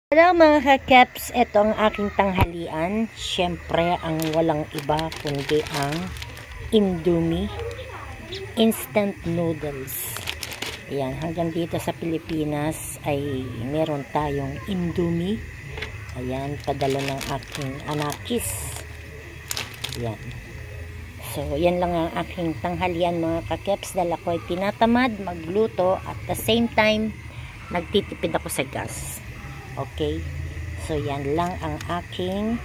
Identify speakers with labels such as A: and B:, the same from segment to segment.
A: Hello mga ka-keps, ito ang aking tanghalian. Siyempre, ang walang iba kundi ang Indomie instant noodles. Ayan, hanggang dito sa Pilipinas ay meron tayong Indomie. Ayan, padala ng aking anakis. Ayan. So, yan lang ang aking tanghalian mga ka-keps dahil ako ay tinatamad magluto at the same time nagtitipid ako sa gas. Okay, so yan lang ang aking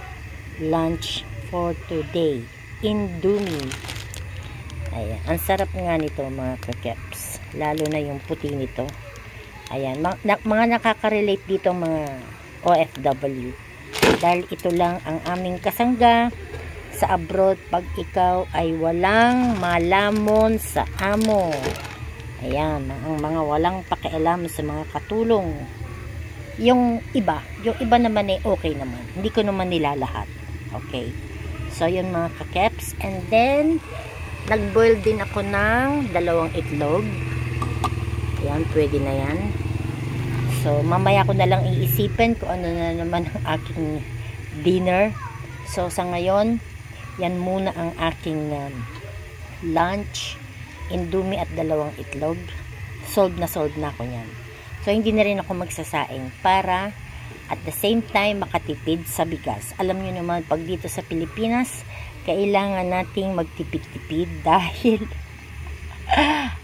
A: lunch for today. Indomie. Ayan, ang sarap nga nito mga ka-keps. Lalo na yung puti nito. Ayan, mga nakaka-relate dito mga OFW. Dahil ito lang ang aming kasangga sa abroad pag ikaw ay walang malamon sa amo. Ayan, ang mga walang pakialam sa mga katulong. Yung iba naman ay okay naman. Hindi ko naman nilalahat. Okay. So, yun mga ka-keps. And then, nag-boil din ako ng 2 itlog. Ayan, pwede na yan. So, mamaya ko na lang iisipin kung ano na naman ang aking dinner. So, sa ngayon, yan muna ang aking lunch. Indomie at 2 itlog. Solved na ako yan. So, hindi na rin ako magsasaing para at the same time makatipid sa bigas. Alam nyo naman, pag dito sa Pilipinas, kailangan nating magtipid-tipid dahil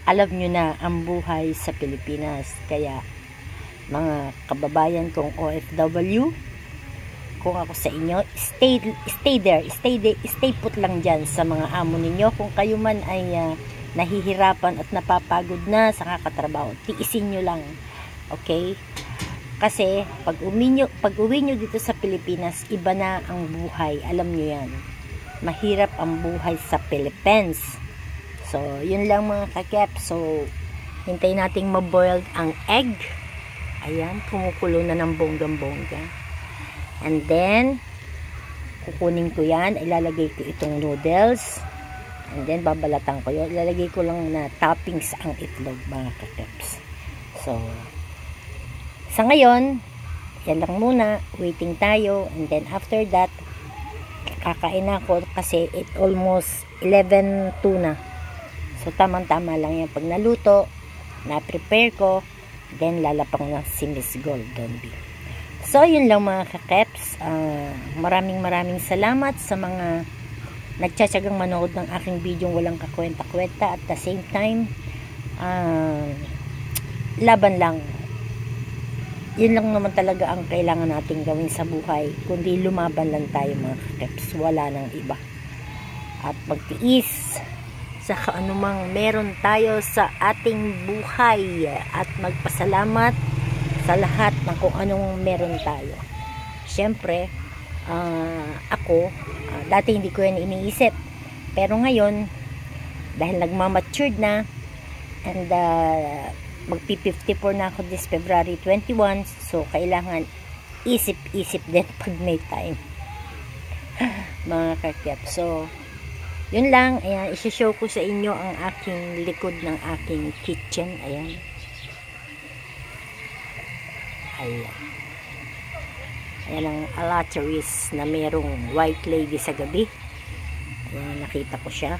A: alam nyo na ang buhay sa Pilipinas. Kaya, mga kababayan kong OFW, kung ako sa inyo, stay put lang dyan sa mga amo ninyo. Kung kayo man ay nahihirapan at napapagod na sa kakatrabaho, tiisin nyo lang. Okay? Kasi pag uwi nyo dito sa Pilipinas, iba na ang buhay. Alam nyo yan. Mahirap ang buhay sa Philippines. So, yun lang mga kakep. So, hintayin nating maboiled ang egg. Ayan, kumukulo na ng bonggang-bongga. And then, kukunin ko yan. Ilalagay ko itong noodles. And then, babalatan ko yun. Ilalagay ko lang na toppings ang itlog mga kakeps. So, sa ngayon, yan lang muna, waiting tayo, and then after that, kakain ako kasi it almost 11:02 na. So, tamang-tama lang yan. Pag naluto, na-prepare ko, then lalapang na si Miss Golden Bee. So, yun lang mga kakeps. Maraming salamat sa mga nagtsatsagang manood ng aking video walang kakwenta-kwenta at the same time, laban lang. Yun lang naman talaga ang kailangan natin gawin sa buhay, kundi lumaban lang tayo mga kakeps, wala nang iba, at magtiis sa anumang meron tayo sa ating buhay at magpasalamat sa lahat ng kung anong meron tayo. Syempre, ako dati hindi ko yan iniisip, pero ngayon dahil nagmamatured na and magpi-54 na ako this February 21, so kailangan isip-isip din pag may time mga kakep. So, yun lang. Ayan, isi-show ko sa inyo ang aking likod ng aking kitchen. Ayan. Ayan. Ayan ang alateries na merong white lady sa gabi. Ayan, nakita ko siya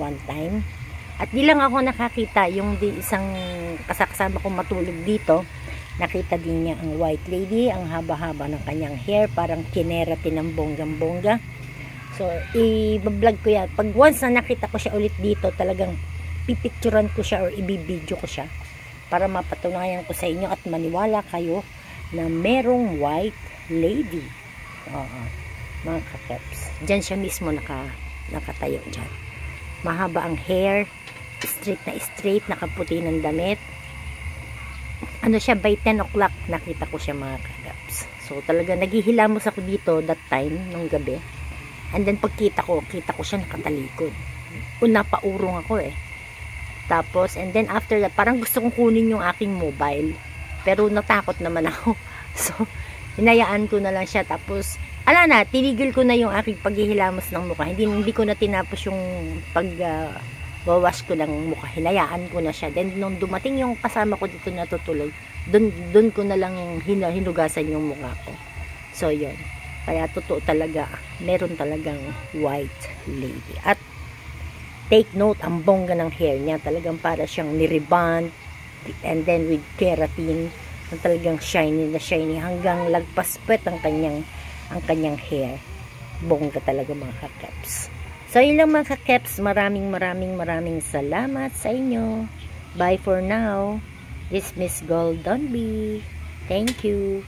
A: one time. At di lang ako nakakita, yung isang kasama kong matulog dito, nakita din niya ang white lady, ang haba-haba ng kanyang hair, parang kinerati ng bonggang-bongga. So, i-vlog ko yan. Pag once na nakita ko siya ulit dito, talagang pipicturan ko siya or ibibidyo ko siya para mapatunayan ko sa inyo at maniwala kayo na merong white lady. Mga kakeps. Diyan siya mismo nakatayo dyan. Mahaba ang hair, straight, nakaputi ng damit. Ano siya, by 10 o'clock nakita ko siya mga kagaps. So talaga naghihilamos ako dito that time nung gabi. And then pagkita ko siya nakatalikod. Una paurong ako eh. Tapos and then after that, parang gusto kong kunin yung aking mobile. Pero natakot naman ako. So hinayaan ko na lang siya. Tapos tinigil ko na yung aking paghihilamos ng mukha. Hindi ko na tinapos yung wawash ko ng mukha, hinayaan ko na siya. Then nung dumating yung kasama ko dito natutulog, dun ko na lang hinugasan yung mukha ko. So yun, kaya totoo talaga, meron talagang white lady. At take note, ang bongga ng hair niya, talagang para siyang niriband, and then with keratin, ang talagang shiny na shiny, hanggang lagpas puwet ang kanyang hair. Bongga talaga mga kakeps. So yun lang mga kakeps, maraming salamat sa inyo. Bye for now. This Miss Golden Bee. Thank you.